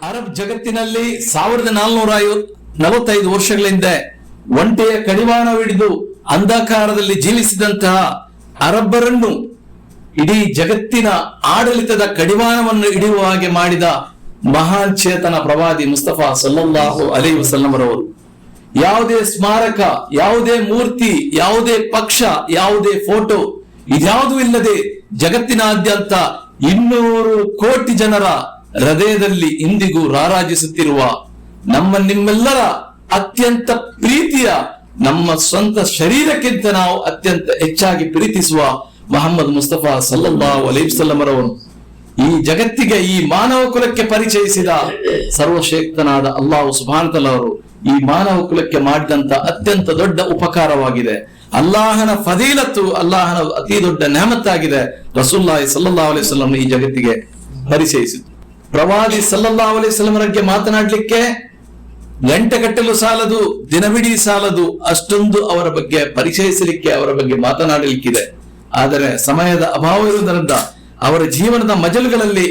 Arab ಜಗತ್ತಿನಲ್ಲಿ 1445 ವರ್ಷಗಳ ಹಿಂದೆ ಒಂಟೆಯ ಕಡಿವಾಣವಿಡಿದು ಅಂಧಕಾರದಲ್ಲಿ ಜೀವಿಸಿದಂತಹ ಅರಬ್ಬರನ್ನು ಇಡೀ ಜಗತ್ತಿನ ಆಡಳಿತದ ಕಡಿವಾಣವನ್ನು ಹಿಡಿಯುವ ಹಾಗೆ ಮಾಡಿದ ಮಹಾನ್ ಚೇತನ ಪ್ರವಾದಿ ಮುಸ್ತಫಾ ಸಲ್ಲಲ್ಲಾಹು ಅಲೈಹಿ ವಸಲ್ಲಂ ರವರು ಯಾವುದೇ ಸ್ಮಾರಕ, ಯಾವುದೇ ಮೂರ್ತಿ, ಯಾವುದೇ ಪಕ್ಷ, ಯಾವುದೇ ಫೋಟೋ ಇದ್ಯಾವುದೂ ಇಲ್ಲದೆ ಜಗತ್ತಿನಾದ್ಯಂತ 200 ಕೋಟಿ ಜನರ ಹೃದಯದಲ್ಲಿ ಇಂದಿಗೂ ರಾರಾಜಿಸುತ್ತಿರುವ ನಿಮ್ಮೆಲ್ಲರ ಅತ್ಯಂತ ಪ್ರೀತಿಯ, ನಮ್ಮ ಸ್ವಂತ ಶರೀರಕ್ಕಿಂತ ನಾವು ಅತ್ಯಂತ ಹೆಚ್ಚಾಗಿ ಪ್ರೀತಿಸುವ ಮೊಹಮ್ಮದ್ ಮುಸ್ತಫಾ ಸಲ್ಲಲ್ಲಾಹು ಅಲೈಹಿ ವಸಲ್ಲಂ ರವರು ಈ ಜಗತ್ತಿಗೆ, ಈ ಮಾನವ ಕುಲಕ್ಕೆ ಪರಿಚಯಿಸಿದ ಸರ್ವಶ್ರೇಷ್ಠನಾದ ಅಲ್ಲಾಹು ಸುಬ್ಹಾನಹು ವ ತಆಲಾ ಅವರು ಈ ಮಾನವ ಕುಲಕ್ಕೆ ಮಾಡಿದಂತ ಅತ್ಯಂತ ದೊಡ್ಡ ಉಪಕಾರವಾಗಿದೆ. ಅಲ್ಲಾಹನ ಫದೀಲತ್ತು, ಅಲ್ಲಾಹನ ಅತಿ ದೊಡ್ಡ ನೆಹಮತ್ತಾಗಿದೆ. ರಸೂಲುಲ್ಲಾಹಿ ಸಲ್ಲಲ್ಲಾಹು ಅಲೈಹಿ ವಸಲ್ಲಂ ಈ ಜಗತ್ತಿಗೆ ಪರಿಚಯಿಸಿತು. ಪ್ರವಾದಿ ಸಲ್ಲಲ್ಲಾಹು ಅಲೈಹಿ ವಸಲ್ಲಂ ಬಗ್ಗೆ ಮಾತನಾಡ್ಲಿಕ್ಕೆ ಗಂಟೆಗಟ್ಟಲು ಸಾಲದು, ದಿನವಿಡೀ ಸಾಲದು, ಅಷ್ಟೊಂದು ಅವರ ಬಗ್ಗೆ ಪರಿಚಯಿಸಲಿಕ್ಕೆ, ಅವರ ಬಗ್ಗೆ ಮಾತನಾಡಲಿಕ್ಕಿದೆ. ಆದರೆ ಸಮಯದ ಅಭಾವ ಇರುವುದರಿಂದ ಅವರ ಜೀವನದ ಮಜಲುಗಳಲ್ಲಿ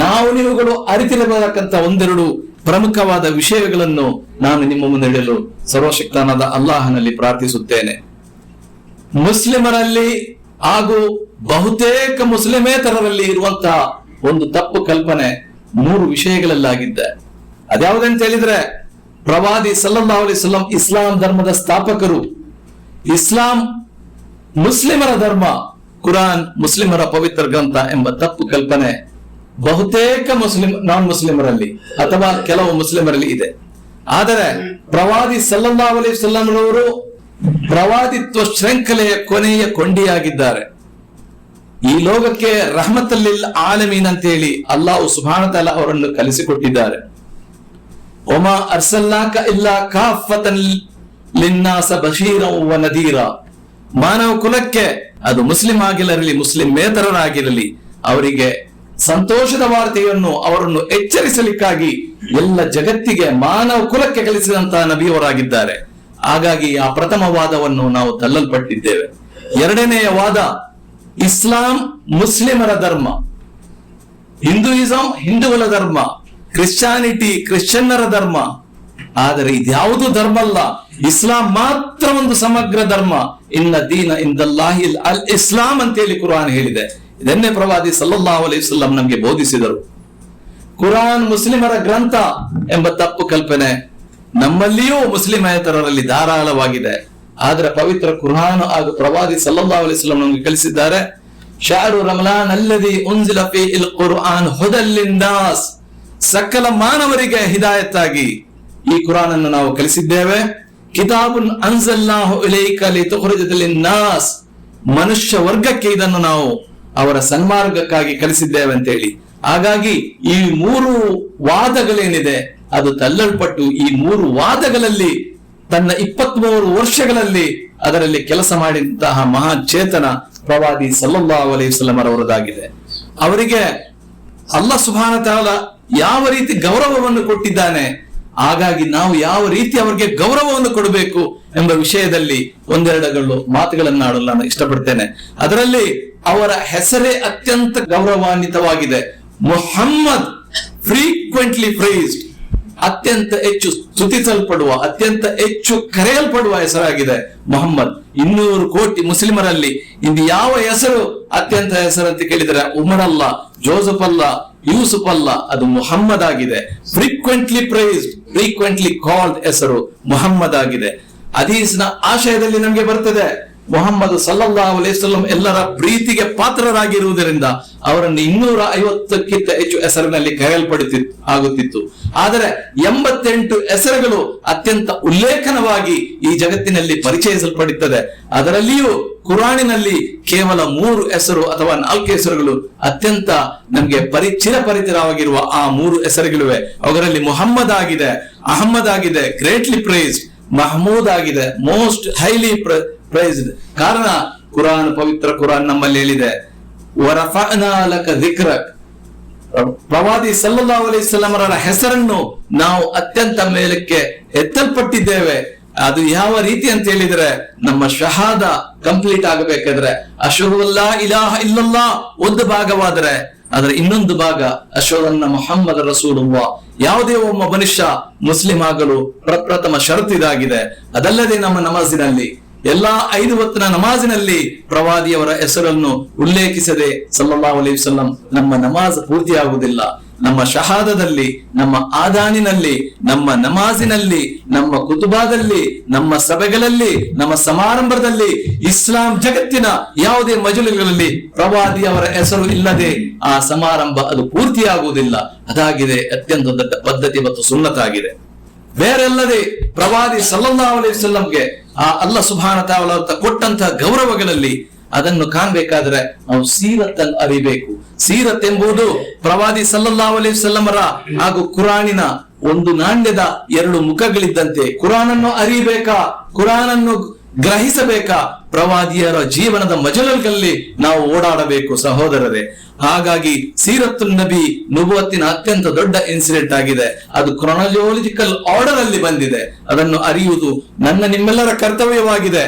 ನಾವು ನೀವುಗಳು ಅರಿತಿರಬೇಕಂತ ಒಂದೆರಡು ಪ್ರಮುಖವಾದ ವಿಷಯಗಳನ್ನು ನಾನು ನಿಮ್ಮ ಮುಂದೆ ಇಡಲು ಸರ್ವಶಕ್ತನಾದ ಅಲ್ಲಾಹನಲ್ಲಿ ಪ್ರಾರ್ಥಿಸುತ್ತೇನೆ. ಮುಸ್ಲಿಮರಲ್ಲಿ ಹಾಗೂ ಬಹುತೇಕ ಮುಸ್ಲಿಮೇತರರಲ್ಲಿ ಇರುವಂತಹ ಒಂದು ತಪ್ಪು ಕಲ್ಪನೆ 3 ವಿಷಯಗಳಲ್ಲಾಗಿದೆ. ಅದ್ಯಾವುದಂತ ಹೇಳಿದ್ರೆ, ಪ್ರವಾದಿ ಸಲ್ಲಲ್ಲಾಹು ಅಲೈಹಿ ವಸಲ್ಲಂ ಇಸ್ಲಾಂ ಧರ್ಮದ ಸ್ಥಾಪಕರು, ಇಸ್ಲಾಂ ಮುಸ್ಲಿಮರ ಧರ್ಮ, ಕುರಾನ್ ಮುಸ್ಲಿಮರ ಪವಿತ್ರ ಗ್ರಂಥ ಎಂಬ ತಪ್ಪು ಕಲ್ಪನೆ ಬಹುತೇಕ ನಾನ್ ಮುಸ್ಲಿಮರಲ್ಲಿ ಅಥವಾ ಕೆಲವು ಮುಸ್ಲಿಮರಲ್ಲಿ ಇದೆ. ಆದರೆ ಪ್ರವಾದಿ ಸಲ್ಲಲ್ಲಾಹು ಅಲೈಹಿ ವಸಲ್ಲಂ ರವರು ಪ್ರವಾದಿತ್ವ ಶೃಂಖಲೆಯ ಕೊನೆಯ ಕೊಂಡಿಯಾಗಿದ್ದಾರೆ. ಈ ಲೋಕಕ್ಕೆ ರಹಮತಲ್ಲಿಲ್ ಆಲಮೀನ್ ಅಂತ ಹೇಳಿ ಅಲ್ಲಾಹು ಸುಬ್ಹಾನಹು ವ ತಆಲಾ ಅವರನ್ನು ಕಲಿಸಿಕೊಟ್ಟಿದ್ದಾರೆ. ಒಮಾ ಅರ್ಸಲ್ನಾಕ ಇಲ್ಲಾ ಕಾಫತನ್ ಲಿನ್ನಾಸ ಬಶೀರನ್ ವ ನದೀರ. ಮಾನವ ಕುಲಕ್ಕೆ, ಅದು ಮುಸ್ಲಿಂ ಆಗಿರಲಿ ಮುಸ್ಲಿಮೇತರರಾಗಿರಲಿ, ಅವರಿಗೆ ಸಂತೋಷದ ವಾರ್ತೆಯನ್ನು, ಅವರನ್ನು ಎಚ್ಚರಿಸಲಿಕ್ಕಾಗಿ ಎಲ್ಲ ಜಗತ್ತಿಗೆ, ಮಾನವ ಕುಲಕ್ಕೆ ಕಲಿಸಿದಂತಹ ನಬಿಯವರಾಗಿದ್ದಾರೆ. ಹಾಗಾಗಿ ಆ ಪ್ರಥಮ ವಾದವನ್ನು ನಾವು ತಳ್ಳಲ್ಪಟ್ಟಿದ್ದೇವೆ. ಎರಡನೆಯ ವಾದ, ಇಸ್ಲಾಂ ಮುಸ್ಲಿಮರ ಧರ್ಮ, ಹಿಂದೂಯಿಸಂ ಹಿಂದೂಗಳ ಧರ್ಮ, ಕ್ರಿಶ್ಚಿಯಾನಿಟಿ ಕ್ರಿಶ್ಚಿಯನ್ನರ ಧರ್ಮ. ಆದರೆ ಇದ್ಯಾವುದು ಧರ್ಮ ಅಲ್ಲ, ಇಸ್ಲಾಂ ಮಾತ್ರ ಒಂದು ಸಮಗ್ರ ಧರ್ಮ. ಇನ್ನ ದೀನ ಇಂದಲ್ಲಾಹಿ ಅಲ್ ಇಸ್ಲಾಂ ಅಂತೇಳಿ ಕುರಾನ್ ಹೇಳಿದೆ. ಇದನ್ನೇ ಪ್ರವಾದಿ ಸಲ್ಲಲ್ಲಾಹು ಅಲೈಹಿ ವಸಲ್ಲಂ ನಮಗೆ ಬೋಧಿಸಿದರು. ಕುರಾನ್ ಮುಸ್ಲಿಮರ ಗ್ರಂಥ ಎಂಬ ತಪ್ಪು ಕಲ್ಪನೆ ನಮ್ಮಲ್ಲಿಯೂ ಮುಸ್ಲಿಮೇತರರಲ್ಲಿ ಧಾರಾಳವಾಗಿದೆ. ಆದ್ರೆ ಪವಿತ್ರ ಕುರಾನ್ ಹಾಗೂ ಪ್ರವಾದಿ ಸಲ್ಲಲ್ಲಾಹು ಅಲೈಹಿ ವಸಲ್ಲಂ ನಮಗೆ ಕಲಿಸಿದ್ದಾರೆ, ಶಹರು ರಮಲಾನ್ ಅಲ್ಲದಿ ಉನ್ಜಿಲ ಫೀಹಿಲ್ ಕುರ್ಆನ್ ಹುದಲ್ ಲಿನ್ನಾಸ್. ಸಕಲ ಮಾನವರಿಗೆ ಹಿದಾಯತ್ತಾಗಿ ಈ ಕುರಾನ್ ಅನ್ನು ನಾವು ಕಲಿಸಿದ್ದೇವೆ. ಕಿತಾಬುನ್ ಅನ್ಜಲ್ನಾಹು ಇಲೈಕ ಲಿತುಖ್ರಿಜ ಲಿನ್ನಾಸ್. ಮನುಷ್ಯ ವರ್ಗಕ್ಕೆ ಇದನ್ನು ನಾವು ಅವರ ಸನ್ಮಾರ್ಗಕ್ಕಾಗಿ ಕಲಿಸಿದ್ದೇವೆ ಅಂತ ಹೇಳಿ. ಹಾಗಾಗಿ ಈ 3 ವಾದಗಳೇನಿದೆ ಅದು ತಳ್ಳಲ್ಪಟ್ಟು, ಈ 3 ವಾದಗಳಲ್ಲಿ ತನ್ನ 23 ವರ್ಷಗಳಲ್ಲಿ ಅದರಲ್ಲಿ ಕೆಲಸ ಮಾಡಿದಂತಹ ಮಹಾ ಚೇತನ ಪ್ರವಾದಿ ಸಲ್ಲಲ್ಲಾಹು ಅಲೈಹಿ ವಸಲ್ಲಂ ಅವರದಾಗಿದೆ. ಅವರಿಗೆ ಅಲ್ಲಾಹ್ ಸುಬ್ಹಾನಹು ವ ತಆಲಾ ಯಾವ ರೀತಿ ಗೌರವವನ್ನು ಕೊಟ್ಟಿದ್ದಾನೆ, ಹಾಗಾಗಿ ನಾವು ಯಾವ ರೀತಿ ಅವರಿಗೆ ಗೌರವವನ್ನು ಕೊಡಬೇಕು ಎಂಬ ವಿಷಯದಲ್ಲಿ ಒಂದೆರಡು ಮಾತುಗಳನ್ನಾಡಲು ನಾನು ಇಷ್ಟಪಡ್ತೇನೆ. ಅದರಲ್ಲಿ ಅವರ ಹೆಸರೇ ಅತ್ಯಂತ ಗೌರವಾನ್ವಿತವಾಗಿದೆ. ಮುಹಮ್ಮದ್, ಫ್ರೀಕ್ವೆಂಟ್ಲಿ ಪ್ರೈಸ್ಡ್, ಅತ್ಯಂತ ಹೆಚ್ಚು ಸ್ತುತಿಸಲ್ಪಡುವ, ಅತ್ಯಂತ ಹೆಚ್ಚು ಕರೆಯಲ್ಪಡುವ ಹೆಸರಾಗಿದೆ ಮುಹಮ್ಮದ್. 200 ಕೋಟಿ ಮುಸ್ಲಿಮರಲ್ಲಿ ಇಂದು ಯಾವ ಹೆಸರು ಅತ್ಯಂತ ಹೆಸರು ಅಂತ ಕೇಳಿದರೆ ಉಮರ್ ಅಲ್ಲ, ಜೋಸಫ್ ಅಲ್ಲ, ಯೂಸುಫ್ ಅಲ್ಲ, ಅದು ಮುಹಮ್ಮದ್ ಆಗಿದೆ. ಫ್ರೀಕ್ವೆಂಟ್ಲಿ ಪ್ರೈಸ್ಡ್, ಫ್ರೀಕ್ವೆಂಟ್ಲಿ ಕಾಲ್ಡ್ ಹೆಸರು ಮುಹಮ್ಮದ್ ಆಗಿದೆ. ಹದೀಸ್ನ ಆಶಯದಲ್ಲಿ ನಮಗೆ ಬರ್ತದೆ, ಮುಹಮ್ಮದ್ ಸಲ್ಲಲ್ಲಾಹು ಅಲೈಹಿ ವಸಲ್ಲಂ ಎಲ್ಲರ ಪ್ರೀತಿಗೆ ಪಾತ್ರರಾಗಿರುವುದರಿಂದ ಅವರನ್ನು 250ಕ್ಕಿಂತ ಹೆಚ್ಚು ಹೆಸರಿನಲ್ಲಿ ಆಗುತ್ತಿತ್ತು. ಆದರೆ 88 ಹೆಸರುಗಳು ಅತ್ಯಂತ ಉಲ್ಲೇಖನವಾಗಿ ಈ ಜಗತ್ತಿನಲ್ಲಿ ಪರಿಚಯಿಸಲ್ಪಡುತ್ತದೆ. ಅದರಲ್ಲಿಯೂ ಕುರಾನಿನಲ್ಲಿ ಕೇವಲ 3 ಹೆಸರು ಅಥವಾ 4 ಹೆಸರುಗಳು ಅತ್ಯಂತ ನಮಗೆ ಚಿರಪರಿಚಿತವಾಗಿರುವ ಆ 3 ಹೆಸರುಗಳಿವೆ. ಅವುಗಳಲ್ಲಿ ಮುಹಮ್ಮದ್ ಆಗಿದೆ, ಅಹಮ್ಮದ್ ಆಗಿದೆ, ಗ್ರೇಟ್ಲಿ ಪ್ರೈಸ್ಡ್, ಮಹಮೂದ್ ಆಗಿದೆ, ಮೋಸ್ಟ್ ಹೈಲಿ ಪ್ರೈಸ್ಡ್. ಕಾರಣ ಕುರಾನ್, ಪವಿತ್ರ ಕುರಾನ್ ನಮ್ಮಲ್ಲಿ ಹೇಳಿದೆ, ವರಫಅನಾ ಲಕ ಜಿಕ್ರಕ್. ಪ್ರವಾದಿ ಸಲ್ಲಲ್ಲಾಹು ಅಲೈಹಿ ವಸಲ್ಲಂ ಅವರ ಹೆಸರನ್ನು ನಾವು ಅತ್ಯಂತ ಮೇಲಕ್ಕೆ ಎತ್ತಲ್ಪಟ್ಟಿದ್ದೇವೆ. ಅದು ಯಾವ ರೀತಿ ಅಂತ ಹೇಳಿದ್ರೆ, ನಮ್ಮ ಶಹಾದ ಕಂಪ್ಲೀಟ್ ಆಗಬೇಕಾದ್ರೆ ಅಶ್ಹದು ಅಲ್ಲಾ ಇಲಾಹ ಇಲ್ಲಲ್ಲಾಹ್ ಒಂದು ಭಾಗವಾದರೆ, ಅದರ ಇನ್ನೊಂದು ಭಾಗ ಅಶ್ವದನ್ನ ಮೊಹಮ್ಮದ್ ರಸೂಲುಲ್ಲಾಹ್. ಯಾವುದೇ ಒಬ್ಬ ಮನುಷ್ಯ ಮುಸ್ಲಿಂ ಆಗಲು ಪ್ರಪ್ರಥಮ ಷರತ್ತು ಇದಾಗಿದೆ. ಅದಲ್ಲದೆ ನಮ್ಮ ನಮಾಜಿನಲ್ಲಿ, ಎಲ್ಲಾ 5 ಹೊತ್ತಿನ ನಮಾಜಿನಲ್ಲಿ ಪ್ರವಾದಿಯವರ ಹೆಸರನ್ನು ಉಲ್ಲೇಖಿಸದೆ ಸಲ್ಲಲ್ಲಾಹು ಅಲೈಹಿ ವಸಲ್ಲಂ ನಮ್ಮ ನಮಾಜ್ ಪೂರ್ತಿಯಾಗುವುದಿಲ್ಲ. ನಮ್ಮ ಶಹಾದದಲ್ಲಿ, ನಮ್ಮ ಆದಾನಿನಲ್ಲಿ, ನಮ್ಮ ನಮಾಜಿನಲ್ಲಿ, ನಮ್ಮ ಕುತುಬಾದಲ್ಲಿ, ನಮ್ಮ ಸಭೆಗಳಲ್ಲಿ, ನಮ್ಮ ಸಮಾರಂಭದಲ್ಲಿ, ಇಸ್ಲಾಂ ಜಗತ್ತಿನ ಯಾವುದೇ ಮಜಲಿಗಳಲ್ಲಿ ಪ್ರವಾದಿಯವರ ಹೆಸರು ಇಲ್ಲದೆ ಆ ಸಮಾರಂಭ ಅದು ಪೂರ್ತಿಯಾಗುವುದಿಲ್ಲ. ಅದಾಗಿದೆ ಅತ್ಯಂತ ದೊಡ್ಡ ಪದ್ಧತಿ ಮತ್ತು ಸುನ್ನತಾಗಿದೆ. ಬೇರೆಲ್ಲದೆ ಪ್ರವಾದಿ ಸಲ್ಲಲ್ಲಾಹು ಅಲೈಹಿ ವಸಲ್ಲಂಗೆ ಆ ಅಲ್ಲಾಹ್ ಸುಬ್ಹಾನಹು ವ ತಆಲಾ ಕೊಟ್ಟಂತಹ ಗೌರವಗಳಲ್ಲಿ ಅದನ್ನು ಕಾಣಬೇಕಾದ್ರೆ ನಾವು ಸೀರತ್ತನ್ನು ಅರಿಬೇಕು. ಸೀರತ್ ಎಂಬುದು ಪ್ರವಾದಿ ಸಲ್ಲಲ್ಲಾಹು ಅಲೈಹಿ ವಸಲ್ಲಮರ ಹಾಗೂ ಕುರಾನಿನ ಒಂದು ನಾಣ್ಯದ 2 ಮುಖಗಳಿದ್ದಂತೆ. ಕುರಾನನ್ನು ಅರಿಬೇಕಾ, ಕುರಾನನ್ನು ಗ್ರಹಿಸಬೇಕಾ, ಪ್ರವಾದಿಯರ ಜೀವನದ ಮಜಲುಗಳಲ್ಲಿ ನಾವು ಓಡಾಡಬೇಕು ಸಹೋದರರೇ. ಹಾಗಾಗಿ ಸೀರತ್ತು ನಬಿ ನುಬುವತ್ತಿನ ಅತ್ಯಂತ ದೊಡ್ಡ ಇನ್ಸಿಡೆಂಟ್ ಆಗಿದೆ. ಅದು ಕ್ರೊನಾಲಜಿಕಲ್ ಆರ್ಡರ್ ಅಲ್ಲಿ ಬಂದಿದೆ. ಅದನ್ನು ಅರಿಯುವುದು ನನ್ನ ನಿಮ್ಮೆಲ್ಲರ ಕರ್ತವ್ಯವಾಗಿದೆ.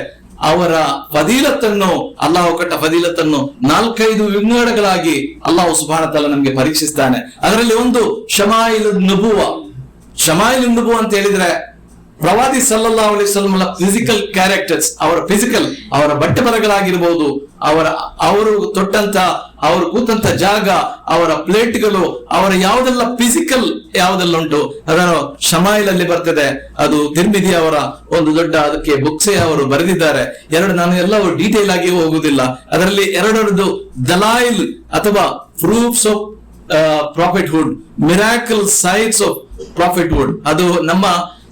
ಅವರ ಫದೀಲತ್ತನ್ನು, ಅಲ್ಲಾಹು ಕೊಟ್ಟ ಫದೀಲತ್ತನ್ನು 4-5 ವಿಂಗಡಗಳಾಗಿ ಅಲ್ಲಾಹು ಸುಬ್ಹಾನಹು ವ ತಆಲಾ ನಮಗೆ ಪರೀಕ್ಷಿಸ್ತಾನೆ. ಅದರಲ್ಲಿ ಒಂದು ಶಮಾಯಿಲ್ ನುಬುವ. ಶಮಾಯಿಲ್ ನುಬುವ ಅಂತ ಹೇಳಿದ್ರೆ ಪ್ರವಾದಿ ಸಲ್ಲಲ್ಲಾಹು ಅಲೈಹಿ ವಸಲ್ಲಂ ಫಿಸಿಕಲ್ ಕ್ಯಾರೆಕ್ಟರ್ಸ್, ಅವರ ಬಟ್ಟೆ ಬರಗಳಾಗಿರ್ಬೋದು, ಅವರು ತೊಟ್ಟಂತ, ಅವರು ಕೂತಂತ ಜಾಗ, ಅವರ ಪ್ಲೇಟ್ಗಳು, ಅವರ ಯಾವುದೆಲ್ಲ ಫಿಸಿಕಲ್ ಯಾವುದೆಲ್ಲ ಉಂಟು ಅದನ್ನು ಶಮಾಯಿಲಲ್ಲಿ ಬರ್ತದೆ. ಅದು ತಿರ್ಮಿದಿ ಅವರ ಒಂದು ದೊಡ್ಡ ಅದಕ್ಕೆ ಬುಕ್ಸೆ ಅವರು ಬರೆದಿದ್ದಾರೆ. ನಾನು ಎಲ್ಲವೂ ಡೀಟೇಲ್ ಆಗಿ ಹೋಗುವುದಿಲ್ಲ. ಅದರಲ್ಲಿ 2 ದಲಾಯಿಲ್ ಅಥವಾ proofs of prophethood, miracle sights of prophethood. ಅದು ನಮ್ಮ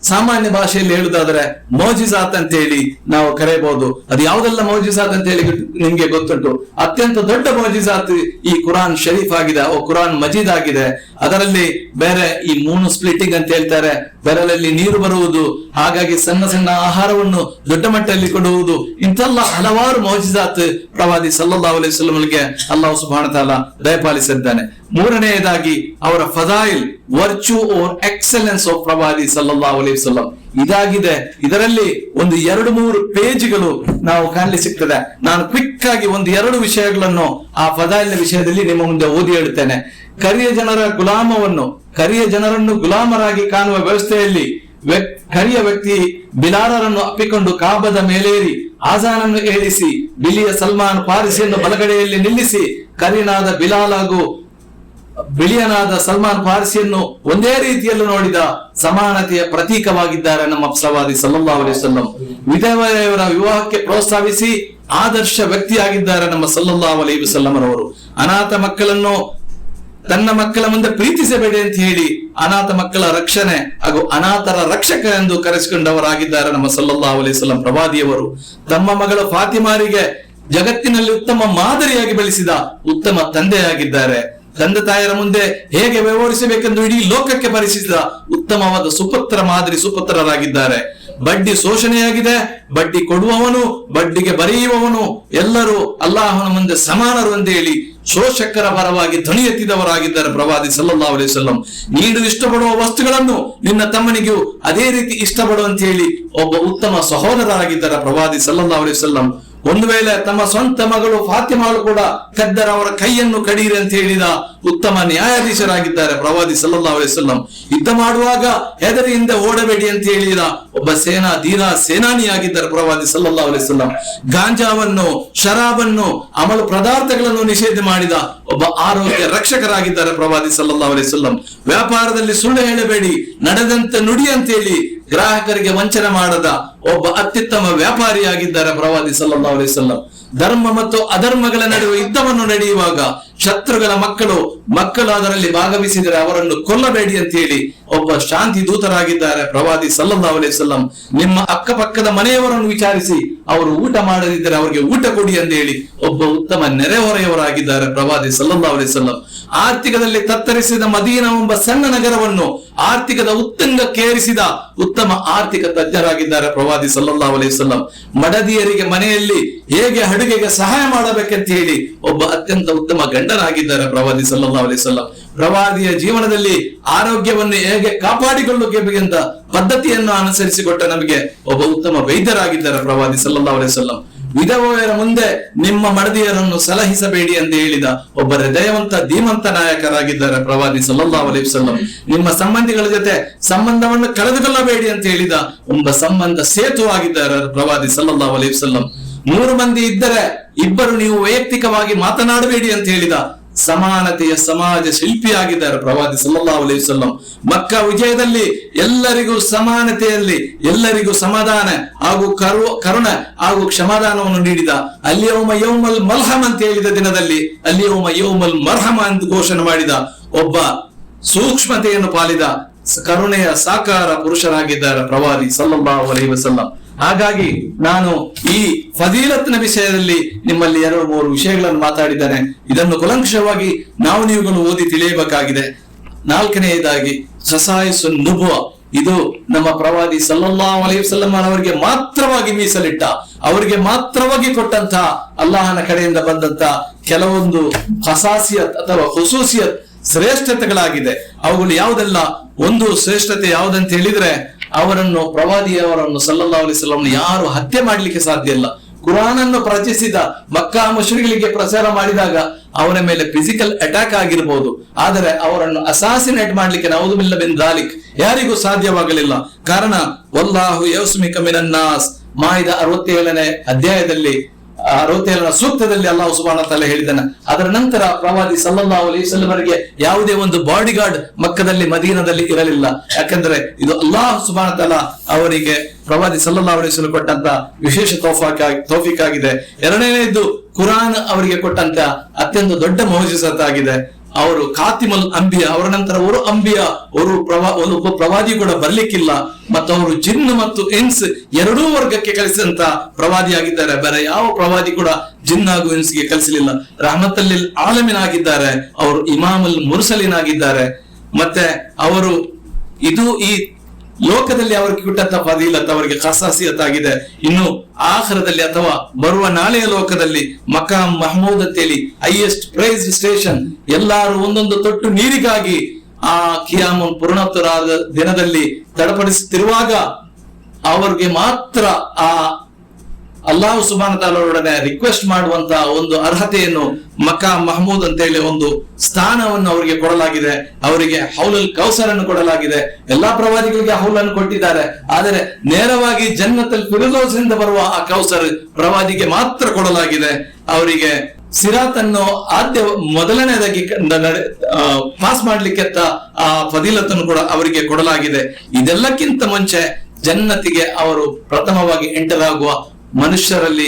ಸಾಮಾನ್ಯ ಭಾಷೆಯಲ್ಲಿ ಹೇಳುದಾದ್ರೆ ಮೌಜಿಜಾತ್ ಅಂತ ಹೇಳಿ ನಾವು ಕರೆಯಬಹುದು. ಅದು ಯಾವುದೆಲ್ಲ ಮೌಜಿಜಾತ್ ಅಂತ ಹೇಳಿ ನಿಮ್ಗೆ ಗೊತ್ತುಂಟು. ಅತ್ಯಂತ ದೊಡ್ಡ ಮೌಜಿಜಾತ್ ಈ ಕುರಾನ್ ಶರೀಫ್ ಆಗಿದೆ, ಕುರಾನ್ ಮಜೀದ್ ಆಗಿದೆ. ಅದರಲ್ಲಿ ಬೇರೆ ಈ 3 ಸ್ಪ್ಲಿಟಿಂಗ್ ಅಂತ ಹೇಳ್ತಾರೆ, ಬೆರಳಲ್ಲಿ ನೀರು ಬರುವುದು, ಹಾಗಾಗಿ ಸಣ್ಣ ಸಣ್ಣ ಆಹಾರವನ್ನು ದೊಡ್ಡ ಮಟ್ಟದಲ್ಲಿ ಕೊಡುವುದು, ಇಂತೆಲ್ಲ ಹಲವಾರು ಮೌಜಿಜಾತ್ ಪ್ರವಾದಿ ಸಲ್ಲಲ್ಲಾಹು ಅಲೈಹಿ ವಸಲ್ಲಂಗೆ ಅಲ್ಲಾಹು ಸುಬ್ಹಾನಹು ವ ತಆಲಾ ದಯಪಾಲಿಸಿದ್ದಾನೆ. 3ನೇದಾಗಿ ಅವರ ಫದಾಯಿಲ್, ವರ್ಚು ಓರ್ ಎಕ್ಸಲೆನ್ಸ್ ಆಫ್ ಪ್ರವಾದಿ ಸಲ್ಲಲ್ಲಾಹು ಅಲೈಹಿ ವಸಲ್ಲಂ ಇದಾಗಿದೆ. ಇದರಲ್ಲಿ ಒಂದು 2-3 ಪೇಜ್ಗಳು ನಾವು ಕಾಣಲಿ ಸಿಗ್ತದೆ. ನಾನು ಕ್ವಿಕ್ ಆಗಿ 1-2 ವಿಷಯಗಳನ್ನು ಆ ಫದಾಯಿಲ್ನ ವಿಷಯದಲ್ಲಿ ನಿಮ್ಮ ಮುಂದೆ ಓದಿ ಹೇಳುತ್ತೇನೆ. ಕರಿಯ ಜನರನ್ನು ಗುಲಾಮರಾಗಿ ಕಾಣುವ ವ್ಯವಸ್ಥೆಯಲ್ಲಿ ಕರಿಯ ವ್ಯಕ್ತಿ ಬಿಲಾಲರನ್ನು ಅಪ್ಪಿಕೊಂಡು ಕಾಬದ ಮೇಲೇರಿ ಆಜಾನನ್ನು ಹೇಳಿಸಿ, ಬಿಳಿಯ ಸಲ್ಮಾನ್ ಫಾರಿಸಿಯನ್ನು ಬಲಗಡೆಯಲ್ಲಿ ನಿಲ್ಲಿಸಿ, ಕರಿನಾದ ಬಿಲಾಲ್ ಹಾಗೂ ಬಿಳಿಯನಾದ ಸಲ್ಮಾನ್ ಫಾರಿಸಿಯನ್ನು ಒಂದೇ ರೀತಿಯಲ್ಲಿ ನೋಡಿದ ಸಮಾನತೆಯ ಪ್ರತೀಕವಾಗಿದ್ದಾರೆ ನಮ್ಮ ಪ್ರವಾದಿ ಸಲ್ಲಲ್ಲಾಹು ಅಲೈಹಿ ವಸಲ್ಲಂ. ವಿಧವೆಯರ ವಿವಾಹಕ್ಕೆ ಪ್ರೋತ್ಸಾಹಿಸಿ ಆದರ್ಶ ವ್ಯಕ್ತಿಯಾಗಿದ್ದಾರೆ ನಮ್ಮ ಸಲ್ಲಲ್ಲಾಹು ಅಲೈಹಿ ವಸಲ್ಲಂ ರವರು. ಅನಾಥ ಮಕ್ಕಳನ್ನು ತನ್ನ ಮಕ್ಕಳ ಮುಂದೆ ಪ್ರೀತಿಸಬೇಡಿ ಅಂತ ಹೇಳಿ ಅನಾಥ ಮಕ್ಕಳ ರಕ್ಷಣೆ ಹಾಗೂ ಅನಾಥರ ರಕ್ಷಕ ಎಂದು ಕರೆಸಿಕೊಂಡವರಾಗಿದ್ದಾರೆ ನಮ್ಮ ಸಲ್ಲಲ್ಲಾಹು ಅಲೈಹಿ ವಸಲ್ಲಂ ಪ್ರವಾದಿಯವರು. ತಮ್ಮ ಮಗಳು ಫಾತಿಮಾರಿಗೆ ಜಗತ್ತಿನಲ್ಲಿ ಉತ್ತಮ ಮಾದರಿಯಾಗಿ ಬೆಳೆಸಿದ ಉತ್ತಮ ತಂದೆಯಾಗಿದ್ದಾರೆ. ತಂದೆ ತಾಯರ ಮುಂದೆ ಹೇಗೆ ವ್ಯವಹರಿಸಬೇಕೆಂದು ಇಡೀ ಲೋಕಕ್ಕೆ ಪರಿಚಯಿಸಿದ ಉತ್ತಮವಾದ ಸುಪುತ್ರರಾಗಿದ್ದಾರೆ. ಬಡ್ಡಿ ಶೋಷಣೆಯಾಗಿದೆ, ಬಡ್ಡಿ ಕೊಡುವವನು, ಬಡ್ಡಿಗೆ ಬರೆಯುವವನು ಎಲ್ಲರೂ ಅಲ್ಲಾಹನ ಮುಂದೆ ಸಮಾನರು ಎಂದು ಹೇಳಿ ಶೋಷಕರ ಪರವಾಗಿ ಧ್ವನಿ ಎತ್ತಿದವರಾಗಿದ್ದಾರೆ ಪ್ರವಾದಿ ಸಲ್ಲಲ್ಲಾಹು ಅಲೈಹಿ ವಸಲ್ಲಂ. ನೀನು ಇಷ್ಟಪಡುವ ವಸ್ತುಗಳನ್ನು ನಿನ್ನ ತಮ್ಮನಿಗೂ ಅದೇ ರೀತಿ ಇಷ್ಟಪಡುವಂತ ಹೇಳಿ ಒಬ್ಬ ಉತ್ತಮ ಸಹೋದರರಾಗಿದ್ದಾರೆ ಪ್ರವಾದಿ ಸಲ್ಲಲ್ಲಾಹು ಅಲೈಹಿ ವಸಲ್ಲಂ. ಒಂದು ವೇಳೆ ತಮ್ಮ ಸ್ವಂತ ಮಗಳು ಫಾತಿಮಾಳು ಕೂಡ ಕದ್ದರ ಅವರ ಕೈಯನ್ನು ಕಡೀರಿ ಅಂತ ಹೇಳಿದ ಉತ್ತಮ ನ್ಯಾಯಾಧೀಶರಾಗಿದ್ದಾರೆ ಪ್ರವಾದಿ ಸಲ್ಲಲ್ಲಾಹು ಅಲೈಹಿ ವಸಲ್ಲಂ. ಯುದ್ಧ ಮಾಡುವಾಗ ಹೆದರಿಯಿಂದ ಓಡಬೇಡಿ ಅಂತ ಹೇಳಿದ ಒಬ್ಬ ಸೇನಾನಿಯಾಗಿದ್ದಾರೆ ಪ್ರವಾದಿ ಸಲ್ಲಲ್ಲಾಹು ಅಲೈಹಿ ವಸಲ್ಲಂ. ಗಾಂಜಾವನ್ನು, ಶರಾಬನ್ನು, ಅಮಲು ಪದಾರ್ಥಗಳನ್ನು ನಿಷೇಧ ಮಾಡಿದ ಒಬ್ಬ ಆರೋಗ್ಯ ರಕ್ಷಕರಾಗಿದ್ದಾರೆ ಪ್ರವಾದಿ ಸಲ್ಲಲ್ಲಾಹು ಅಲೈಹಿ ವಸಲ್ಲಂ. ವ್ಯಾಪಾರದಲ್ಲಿ ಸುಳ್ಳು ಹೇಳಬೇಡಿ, ನಡೆದಂತೆ ನುಡಿ ಅಂತ ಹೇಳಿ ಗ್ರಾಹಕರಿಗೆ ವಂಚನೆ ಮಾಡದ ಒಬ್ಬ ಅತ್ಯುತ್ತಮ ವ್ಯಾಪಾರಿಯಾಗಿದ್ದಾರೆ ಪ್ರವಾದಿ ಸಲ್ಲಲ್ಲಾಹು ಅಲೈಹಿ ವಸಲ್ಲಂ. ಧರ್ಮ ಮತ್ತು ಅಧರ್ಮಗಳ ನಡುವೆ ಯುದ್ಧವನ್ನು ನಡೆಯುವಾಗ ಶತ್ರುಗಳ ಮಕ್ಕಳು ಅದರಲ್ಲಿ ಭಾಗವಹಿಸಿದರೆ ಅವರನ್ನು ಕೊಲ್ಲಬೇಡಿ ಅಂತ ಹೇಳಿ ಒಬ್ಬ ಶಾಂತಿ ದೂತರಾಗಿದ್ದಾರೆ ಪ್ರವಾದಿ ಸಲ್ಲಲ್ಲಾಹು ಅಲೈಹಿ ವಸಲ್ಲಂ. ನಿಮ್ಮ ಅಕ್ಕಪಕ್ಕದ ಮನೆಯವರನ್ನು ವಿಚಾರಿಸಿ ಅವರು ಊಟ ಮಾಡದಿದ್ದರೆ ಅವರಿಗೆ ಊಟ ಕೊಡಿ ಅಂತ ಹೇಳಿ ಒಬ್ಬ ಉತ್ತಮ ನೆರೆಹೊರೆಯವರಾಗಿದ್ದಾರೆ ಪ್ರವಾದಿ ಸಲ್ಲಲ್ಲಾಹು ಅಲೈಹಿ ವಸಲ್ಲಂ. ಆರ್ಥಿಕದಲ್ಲಿ ತತ್ತರಿಸಿದ ಮದೀನಾ ಎಂಬ ಸಣ್ಣ ನಗರವನ್ನು ಆರ್ಥಿಕದ ಉತ್ತುಂಗಕ್ಕೇರಿಸಿದ ಉತ್ತಮ ಆರ್ಥಿಕ ತಜ್ಞರಾಗಿದ್ದಾರೆ ಪ್ರವಾದಿ ಸಲ್ಲಲ್ಲಾಹು ಅಲೈಹಿ ವಸಲ್ಲಂ. ಮಡದಿಯರಿಗೆ ಮನೆಯಲ್ಲಿ ಹೇಗೆ ಅಡುಗೆಗೆ ಸಹಾಯ ಮಾಡಬೇಕಂತ ಹೇಳಿ ಒಬ್ಬ ಅತ್ಯಂತ ಉತ್ತಮ ಗಂಡನಾಗಿದ್ದಾರೆ ಪ್ರವಾದಿ ಸಲ್ಲಲ್ಲಾಹು ಅಲೈಹಿ ವಸಲ್ಲಂ. ಪ್ರವಾದಿಯ ಜೀವನದಲ್ಲಿ ಆರೋಗ್ಯವನ್ನು ಹೇಗೆ ಕಾಪಾಡಿಕೊಳ್ಳಬೇಕೆಂತ ಪದ್ಧತಿಯನ್ನು ಅನುಸರಿಸಿಕೊಟ್ಟ ನಮಗೆ ಒಬ್ಬ ಉತ್ತಮ ವೈದ್ಯರಾಗಿದ್ದಾರೆ ಪ್ರವಾದಿ ಸಲ್ಲಲ್ಲಾಹು ಅಲೈಹಿ ವಸಲ್ಲಂ. ವಿಧವೆಯರ ಮುಂದೆ ನಿಮ್ಮ ಮಡದಿಯರನ್ನು ಸಲಹಿಸಬೇಡಿ ಎಂದು ಹೇಳಿದ ಒಬ್ಬ ಹೃದಯವಂತ ಧೀಮಂತ ನಾಯಕರಾಗಿದ್ದಾರೆ ಪ್ರವಾದಿ ಸಲ್ಲಲ್ಲಾಹು ಅಲೈಹಿ ವಸಲ್ಲಂ. ನಿಮ್ಮ ಸಂಬಂಧಿಗಳ ಜೊತೆ ಸಂಬಂಧವನ್ನು ಕಳೆದುಕೊಳ್ಳಬೇಡಿ ಅಂತ ಹೇಳಿದ ಒಬ್ಬ ಸಂಬಂಧ ಸೇತು ಆಗಿದ್ದಾರೆ ಪ್ರವಾದಿ ಸಲ್ಲಲ್ಲಾಹು ಅಲೈಹಿ ವಸಲ್ಲಂ. 3 ಮಂದಿ ಇದ್ದರೆ ಇಬ್ಬರು ನೀವು ವೈಯಕ್ತಿಕವಾಗಿ ಮಾತನಾಡಬೇಡಿ ಅಂತ ಹೇಳಿದ ಸಮಾನತೆಯ ಸಮಾಜ ಶಿಲ್ಪಿಯಾಗಿದ್ದಾರೆ ಪ್ರವಾದಿ ಸಲ್ಲಲ್ಲಾಹು ಅಲೈಹಿ ವಸಲ್ಲಂ. ಮಕ್ಕಾ ವಿಜಯದಲ್ಲಿ ಎಲ್ಲರಿಗೂ ಸಮಾನತೆಯಲ್ಲಿ ಎಲ್ಲರಿಗೂ ಸಮಾಧಾನ ಹಾಗೂ ಕರುಣ ಹಾಗೂ ಕ್ಷಮಾದಾನವನ್ನು ನೀಡಿದ. ಅಲ್ಯೌಮ ಯೌಮಲ್ ಮಲ್ಹಮ್ ಅಂತ ಹೇಳಿದ ದಿನದಲ್ಲಿ ಅಲ್ಯೌಮ ಯೌಮಲ್ ಮರ್ಹಮ ಎಂದು ಘೋಷಣೆ ಮಾಡಿದ ಒಬ್ಬ ಸೂಕ್ಷ್ಮತೆಯನ್ನು ಪಾಲಿದ ಕರುಣೆಯ ಸಾಕಾರ ಪುರುಷರಾಗಿದ್ದಾರೆ ಪ್ರವಾದಿ ಸಲ್ಲಲ್ಲಾಹು ಅಲೈಹಿ ವಸಲ್ಲಂ. ಹಾಗಾಗಿ ನಾನು ಈ ಫದೀಲತ್ನ ವಿಷಯದಲ್ಲಿ ನಿಮ್ಮಲ್ಲಿ 2-3 ವಿಷಯಗಳನ್ನು ಮಾತಾಡಿದ್ದೇನೆ. ಇದನ್ನು ಕುಲಂಕಷವಾಗಿ ನಾವು ನೀವುಗಳು ಓದಿ ತಿಳಿಯಬೇಕಾಗಿದೆ. 4ನೇದಾಗಿ ಖಸಾಯಿಸು ನುಬುವ, ಇದು ನಮ್ಮ ಪ್ರವಾದಿ ಸಲ್ಲಲ್ಲಾಹು ಅಲೈಹಿ ವಸಲ್ಲಂ ಅವರಿಗೆ ಮಾತ್ರವಾಗಿ ಮೀಸಲಿಟ್ಟ, ಅವರಿಗೆ ಮಾತ್ರವಾಗಿ ಕೊಟ್ಟಂತಹ ಅಲ್ಲಾಹನ ಕಡೆಯಿಂದ ಬಂದಂತ ಕೆಲವೊಂದು ಖಸಾಸಿಯತ್ ಅಥವಾ ಖುಸೂಸಿಯತ್ ಶ್ರೇಷ್ಠತೆಗಳಾಗಿದೆ. ಅವುಗಳು ಯಾವುದೆಲ್ಲ? ಒಂದು ಶ್ರೇಷ್ಠತೆ ಯಾವುದಂತ ಹೇಳಿದ್ರೆ, ಅವರನ್ನು ಪ್ರವಾದಿಯವರನ್ನು ಸಲ್ಲಲ್ಲಾಹು ಅಲೈಹಿ ವಸಲ್ಲಂ ಯಾರು ಹತ್ಯೆ ಮಾಡ್ಲಿಕ್ಕೆ ಸಾಧ್ಯ ಇಲ್ಲ. ಕುರಾನನ್ನು ಪ್ರಚರಿಸಿದ ಮಕ್ಕಾ ಮುಶ್ರಿಕರಿಗೆ ಪ್ರಚಾರ ಮಾಡಿದಾಗ ಅವರ ಮೇಲೆ ಫಿಸಿಕಲ್ ಅಟ್ಯಾಕ್ ಆಗಿರಬಹುದು, ಆದರೆ ಅವರನ್ನು ಅಸಾಸಿನೇಟ್ ಮಾಡ್ಲಿಕ್ಕೆ ನೌದುಬಿಲ್ಲ ಬಿನ್ ದಾಲಿಕ್ ಯಾರಿಗೂ ಸಾಧ್ಯವಾಗಲಿಲ್ಲ. ಕಾರಣ ವಲ್ಲಾಹು ಯಸ್ಮಿಕ ಮಿನನ್ ನಾಸ್, ಮಾಯಿದ 67ನೇ ಅಧ್ಯಾಯದಲ್ಲಿ 67ನೇ ಸೂಕ್ತದಲ್ಲಿ ಅಲ್ಲಾಹು ಸುಬ್ಹಾನಹು ವ ತಆಲಾ ಹೇಳಿದ್ದಾನೆ. ಅದರ ನಂತರ ಪ್ರವಾದಿ ಸಲ್ಲಲ್ಲಾಹು ಅಲೈಹಿ ವಸಲ್ಲಂ ಅವರಿಗೆ ಯಾವುದೇ ಒಂದು ಬಾಡಿ ಗಾರ್ಡ್ ಮಕ್ಕದಲ್ಲಿ ಮದೀನದಲ್ಲಿ ಇರಲಿಲ್ಲ. ಯಾಕಂದ್ರೆ ಇದು ಅಲ್ಲಾಹು ಸುಬ್ಹಾನಹು ವ ತಆಲಾ ಅವರಿಗೆ ಪ್ರವಾದಿ ಸಲ್ಲಲ್ಲಾಹು ಅಲೈಹಿ ವಸಲ್ಲಂ ಕೊಟ್ಟಂತ ವಿಶೇಷ ತೌಫೀಕ್ ಆಗಿದೆ. 2ನೇದು ಕುರಾನ್ ಅವರಿಗೆ ಕೊಟ್ಟಂತ ಅತ್ಯಂತ ದೊಡ್ಡ ಮೌಜಿಜತ್ ಆಗಿದೆ. ಅವರು ಖಾತಿಮುಲ್ ಅಂಬಿಯಾ, ಅವರ ನಂತರ ಅವರು ಅಂಬಿಯಾ, ಒಬ್ಬ ಪ್ರವಾದಿ ಕೂಡ ಬರ್ಲಿಕ್ಕಿಲ್ಲ. ಮತ್ತು ಅವರು ಜಿನ್ ಮತ್ತು ಇನ್ಸ್ ಎರಡೂ ವರ್ಗಕ್ಕೆ ಕಲಿಸಿದಂತ ಪ್ರವಾದಿಯಾಗಿದ್ದಾರೆ. ಬೇರೆ ಯಾವ ಪ್ರವಾದಿ ಕೂಡ ಜಿನ್ ಹಾಗೂ ಇನ್ಸ್ಗೆ ಕಲಿಸಲಿಲ್ಲ. ರಹಮತಲ್ಲಿಲ್ ಆಲಮೀನ್ ಆಗಿದ್ದಾರೆ. ಅವರು ಇಮಾಮುಲ್ ಮುರ್ಸಲಿನ್ ಆಗಿದ್ದಾರೆ. ಮತ್ತೆ ಅವರು ಇದು ಈ ಲೋಕದಲ್ಲಿ ಅವರಿಗೆ ಕೊಟ್ಟಂತ ಫದೀಲತ್ ಅವರಿಗೆ ಖಸಾಸಿಯತ್ ಆಗಿದೆ. ಇನ್ನು ಆಖಿರದಲ್ಲಿ ಅಥವಾ ಬರುವ ನಾಳೆಯ ಲೋಕದಲ್ಲಿ ಮಕಾಮ್ ಮಹಮೂದ್ ಅಂತೇಳಿ ಹೈಯೆಸ್ಟ್ ಪ್ರೈಸ್ ಸ್ಟೇಷನ್, ಎಲ್ಲಾರು ಒಂದೊಂದು ತೊಟ್ಟು ನೀರಿಗಾಗಿ ಆ ಕಿಯಾಮನ್ ಪೂರ್ಣೋತ್ತರಾದ ದಿನದಲ್ಲಿ ತಡಪಡಿಸುತ್ತಿರುವಾಗ ಅವರಿಗೆ ಮಾತ್ರ ಆ ಅಲ್ಲಾಹು ಸುಬ್ಹಾನಹು ವ ತಆಲಾರೊಡನೆ ರಿಕ್ವೆಸ್ಟ್ ಮಾಡುವಂತ ಒಂದು ಅರ್ಹತೆಯನ್ನು ಮಕಾಮ್ ಮಹಮೂದ್ ಅಂತ ಹೇಳಿ ಒಂದು ಸ್ಥಾನವನ್ನು ಅವರಿಗೆ ಕೊಡಲಾಗಿದೆ. ಅವರಿಗೆ ಹೌಲಲ್ ಕೌಸರ್ ಅನ್ನು ಕೊಡಲಾಗಿದೆ. ಎಲ್ಲಾ ಪ್ರವಾದಿಗಳಿಗೆ ಹೌಲನ್ನು ಕೊಟ್ಟಿದ್ದಾರೆ, ಆದರೆ ನೇರವಾಗಿ ಜನ್ನತಲ್ ಫಿರ್ದೌಸ್ ಇಂದ ಬರುವ ಆ ಕೌಸರ್ ಪ್ರವಾದಿಗೆ ಮಾತ್ರ ಕೊಡಲಾಗಿದೆ. ಅವರಿಗೆ ಸಿರಾತ್ ಅನ್ನು ಮೊದಲನೇದಾಗಿ ಪಾಸ್ ಮಾಡ್ಲಿಕ್ಕೆ ಆ ಫದೀಲತನ್ನು ಕೂಡ ಅವರಿಗೆ ಕೊಡಲಾಗಿದೆ. ಇದೆಲ್ಲಕ್ಕಿಂತ ಮುಂಚೆ ಜನ್ನತಿಗೆ ಅವರು ಪ್ರಥಮವಾಗಿ ಎಂಟರ್ ಆಗುವ ಮನುಷ್ಯರಲ್ಲಿ,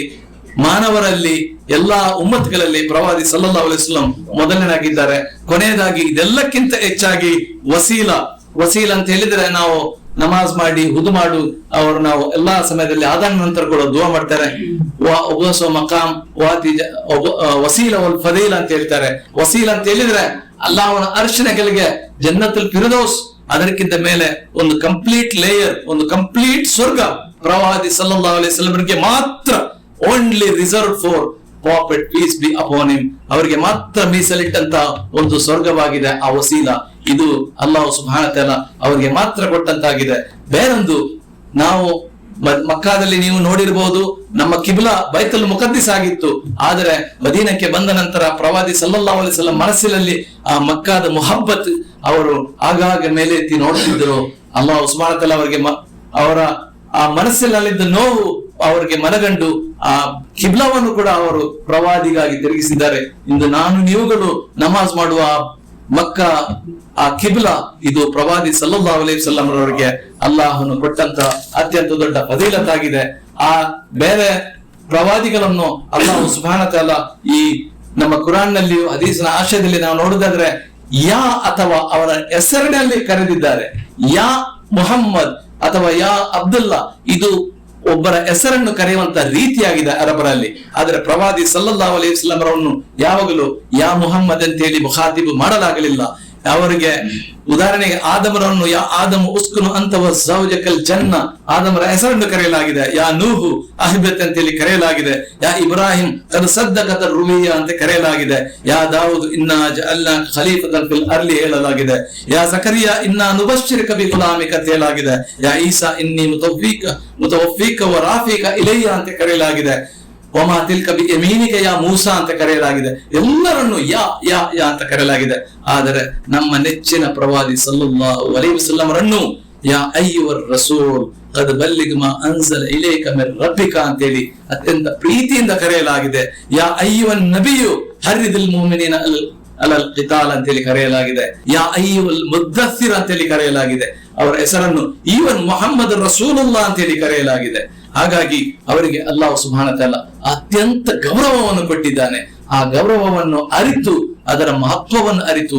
ಮಾನವರಲ್ಲಿ, ಎಲ್ಲಾ ಉಮ್ಮತ್ಗಳಲ್ಲಿ ಪ್ರವಾದಿ ಸಲ್ಲಲ್ಲಾಹು ಅಲೈಹಿ ವಸಲ್ಲಂ ಮೊದಲನೇದಾಗಿದ್ದಾರೆ. ಕೊನೆಯದಾಗಿ ಇದೆಲ್ಲಕ್ಕಿಂತ ಹೆಚ್ಚಾಗಿ ವಸೀಲ ಅಂತ ಹೇಳಿದ್ರೆ ನಾವು ನಮಾಜ್ ಮಾಡಿ ಹುದು ಮಾಡು ಅವರು ನಾವು ಎಲ್ಲಾ ಸಮಯದಲ್ಲಿ ಆದಾನ ನಂತರ ಕೂಡ ದುವಾ ಮಾಡ್ತಾರೆ. ಮಕಾಮ್ ವಸೀಲ ವಲ್ ಫದೀಲ ಅಂತ ಹೇಳ್ತಾರೆ. ವಸೀಲ ಅಂತ ಹೇಳಿದ್ರೆ ಅಲ್ಲಾಹನ ಅರ್ಶನಗಳಿಗೆ ಜನ್ನತುಲ್ ಫಿರ್ದೌಸ್, ಅದಕ್ಕಿಂತ ಮೇಲೆ ಒಂದು ಕಂಪ್ಲೀಟ್ ಲೇಯರ್, ಒಂದು ಕಂಪ್ಲೀಟ್ ಸ್ವರ್ಗ ಪ್ರವಾದಿ ಸಲ್ಲಲ್ಲಾಹು ಅಲೈಹಿ ವಸಲ್ಲಂಗೆ ಮಾತ್ರ, only reserve for prophet peace be upon him, ಅವರಿಗೆ ಮಾತ್ರ ಮೀಸಲಿಟ್ಟಂತ ಒಂದು ಸ್ವರ್ಗವಾಗಿದೆ ಆ ವಸೀಲ. ಇದು ಅಲ್ಲಾಹು ಸುಬ್ಹಾನಹು ವ ತಆಲಾ ಅವರಿಗೆ ಮಾತ್ರ ಕೊಟ್ಟಂತಾಗಿದೆ. ಬೇರೊಂದು, ನಾವು ಮಕ್ಕಾದಲ್ಲಿ ನೀವು ನೋಡಿರಬಹುದು, ನಮ್ಮ ಕಿಬ್ಲಾ ಬೈತುಲ್ ಮುಕದ್ದಸ್ ಆಗಿತ್ತು. ಆದರೆ ಮದೀನಕ್ಕೆ ಬಂದ ನಂತರ ಪ್ರವಾದಿ ಸಲ್ಲಲ್ಲಾಹು ಅಲೈಹಿ ವಸಲ್ಲಂ ಮನಸ್ಸಿನಲ್ಲಿ ಆ ಮಕ್ಕಾದ ಮುಹಬ್ಬತ್ ಅವರು ಆಗಾಗ ಮೇಲೆ ಎತ್ತಿ ನೋಡುತ್ತಿದ್ದರು. ಅಲ್ಲಾಹು ಸುಬ್ಹಾನಹು ವ ತಆಲಾ ಅವರಿಗೆ ಅವರ ಆ ಮನಸ್ಸಿನಲ್ಲಿದ್ದ ನೋವು ಅವರಿಗೆ ಮನಗಂಡು ಆ ಕಿಬ್ಲಾವನ್ನು ಕೂಡ ಅವರು ಪ್ರವಾದಿಗಾಗಿ ತಿರುಗಿಸಿದ್ದಾರೆ. ಇಂದು ನಾನು ನೀವುಗಳು ನಮಾಜ್ ಮಾಡುವ ಮಕ್ಕಾ ಆ ಕಿಬ್ಲಾ, ಇದು ಪ್ರವಾದಿ ಸಲ್ಲಲ್ಲಾಹು ಅಲೈಹಿ ವಸಲ್ಲಂ ಅವರಿಗೆ ಅಲ್ಲಾಹನು ಕೊಟ್ಟಂತ ಅತ್ಯಂತ ದೊಡ್ಡ ಫದೀಲತ್ ಆಗಿದೆ. ಆ ಬೇರೆ ಪ್ರವಾದಿಗಳನ್ನು ಅಲ್ಲಾಹು ಸುಬ್ಹಾನಹು ವ ತಆಲಾ ಈ ನಮ್ಮ ಕುರಾನ್ ನಲ್ಲಿಯೂ ಹದೀಸಿನ ಆಶಯದಲ್ಲಿ ನಾವು ನೋಡುವುದಾದ್ರೆ ಯಾ ಅಥವಾ ಅವರ ಹೆಸರಿನಲ್ಲಿ ಕರೆದಿದ್ದಾರೆ. ಯಾ ಮುಹಮ್ಮದ್ ಅಥವಾ ಯಾ ಅಬ್ದುಲ್ಲಾ, ಇದು ಒಬ್ಬರ ಹೆಸರನ್ನು ಕರೆಯುವಂತ ರೀತಿಯಾಗಿದೆ ಅರಬರಲ್ಲಿ. ಆದರೆ ಪ್ರವಾದಿ ಸಲ್ಲಲ್ಲಾಹು ಅಲೈಹಿ ವಸಲ್ಲಂ ಅವರನ್ನು ಯಾವಾಗಲೂ ಯಾ ಮುಹಮ್ಮದ್ ಅಂತ ಹೇಳಿ ಮುಖಾತಿಬ್ ಮಾಡಲಾಗಲಿಲ್ಲ. ಅವರಿಗೆ ಉದಾಹರಣೆಗೆ ಆದಮರನ್ನು ಯಾ ಆದಮ್ ಉಸ್ಕುನು ಅಂತವ ಝೌಜಕಲ್ ಜನ್ನ, ಆದಮರ ಹೆಸರನ್ನು ಕರೆಯಲಾಗಿದೆ. ಯಾ ನೂಹು ಅಹ್ಬತ್ ಅಂತ ಹೇಳಿ ಕರೆಯಲಾಗಿದೆ. ಯಾ ಇಬ್ರಾಹಿಂ ಕದ್ ಸದ್ದಕತ ರುವಿಯಾ ಅಂತ ಕರೆಯಲಾಗಿದೆ. ಯಾ ದಾವೂದ್ ಇನ್ನಾ ಜಅಲ್ನಾಕ ಖಲೀಫತನ್ ಫಿಲ್ ಅರ್ಲಿ ಹೇಳಲಾಗಿದೆ. ಯಾ ಜಕರಿಯಾ ಇನ್ನಾ ನುಬಶ್ಶಿರುಕ ಬಿ ಗುಲಾಮಿಕ ಅಂತ ಹೇಳಲಾಗಿದೆ. ಯಾ ಈಸಾ ಇನ್ನಿ ಮುತವಫೀಕ ವ ರಾಫೀಕ ಇಲಯ್ಯ ಅಂತ ಕರೆಯಲಾಗಿದೆ. ಒಮಾ ತಿಲ್ಕ ಬಿ ಯಮೀನಿಕ ಯಾ ಮೂಸಾ ಅಂತ ಕರೆಯಲಾಗಿದೆ. ಎಲ್ಲರನ್ನು ಯಾ ಯಾ ಯಾ ಅಂತ ಕರೆಯಲಾಗಿದೆ. ಆದರೆ ನಮ್ಮ ನೆಚ್ಚಿನ ಪ್ರವಾದಿ ಸಲ್ಲಲ್ಲಾಹು ಅಲೈಹಿ ವಸಲ್ಲಮರನ್ನು ಯಾ ಅಯ್ಯುವರ್ ರಸೂಲ್ ಕದ್ ಬಲ್ಲಿಗ್ ಮಾ ಅನ್ಸಲ ಇಲೈಕ ಮಿರ್ ರಬ್ಬಿಕ ಅಂತೇಳಿ ಅತ್ಯಂತ ಪ್ರೀತಿಯಿಂದ ಕರೆಯಲಾಗಿದೆ. ಯಾ ಅಯ್ಯುವನ್ ನಬಿಯು ಹರ್ರಿದುಲ್ ಮುಮಿನೀನ ಅಲಲ್ ಕಿತಾಲ್ ಅಂತೇಳಿ ಕರೆಯಲಾಗಿದೆ. ಯಾ ಅಯ್ಯುವಲ್ ಮುದ್ದಸ್ಸಿರ್ ಅಂತೇಳಿ ಕರೆಯಲಾಗಿದೆ. ಅವರ ಹೆಸರನ್ನು ಈವನ್ ಮುಹಮ್ಮದ್ ರಸೂಲುಲ್ಲಾಹ್ ಅಂತೇಳಿ ಕರೆಯಲಾಗಿದೆ. ಹಾಗಾಗಿ ಅವರಿಗೆ ಅಲ್ಲಾಹ್ ಸುಬ್ಹಾನಹು ವ ತಆಲಾ ಅತ್ಯಂತ ಗೌರವವನ್ನು ಕೊಟ್ಟಿದ್ದಾನೆ. ಆ ಗೌರವವನ್ನು ಅರಿತು, ಅದರ ಮಹತ್ವವನ್ನು ಅರಿತು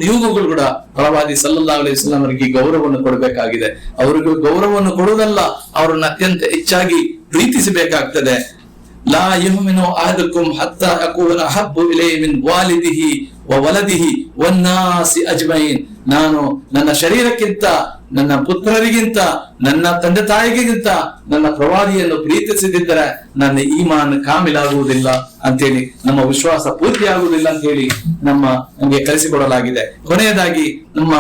ನೀವು ಕೂಡ ಪ್ರವಾದಿ ಸಲ್ಲಲ್ಲಾಹು ಅಲೈಹಿ ವಸಲ್ಲಂ ಅವರಿಗೆ ಗೌರವವನ್ನು ಕೊಡಬೇಕಾಗಿದೆ. ಅವರಿಗೂ ಗೌರವವನ್ನು ಕೊಡುವುದಲ್ಲ, ಅವರನ್ನು ಅತ್ಯಂತ ಹೆಚ್ಚಾಗಿ ಪ್ರೀತಿಸಬೇಕಾಗ್ತದೆ. ಲಾ ಯುಮಿನು ಅಹದುಕುಂ ಹತ್ತಾ ಯಕೂನ ಅಹಬ್ಬು ಇಲೈಹಿ ಮಿನ್ ವಾಲಿದಿಹಿ ವ ವಲದಿಹಿ ವನ್ನಾಸಿ ಅಜ್ಮೈನ್. ನಾನು ನನ್ನ ಶರೀರಕ್ಕಿಂತ, ನನ್ನ ಪುತ್ರರಿಗಿಂತ, ನನ್ನ ತಂದೆ ತಾಯಿಗಿಂತ ನನ್ನ ಪ್ರವಾದಿಯನ್ನು ಪ್ರೀತಿಸದಿದ್ದರೆ ನನ್ನ ಈಮಾನ್ ಕಾಮಿಲಾಗುವುದಿಲ್ಲ ಅಂತೇಳಿ, ನಮ್ಮ ವಿಶ್ವಾಸ ಪೂರ್ತಿ ಆಗುವುದಿಲ್ಲ ಅಂತೇಳಿ ನಮಗೆ ಕಲಿಸಿಕೊಡಲಾಗಿದೆ. ಕೊನೆಯದಾಗಿ ನಮ್ಮ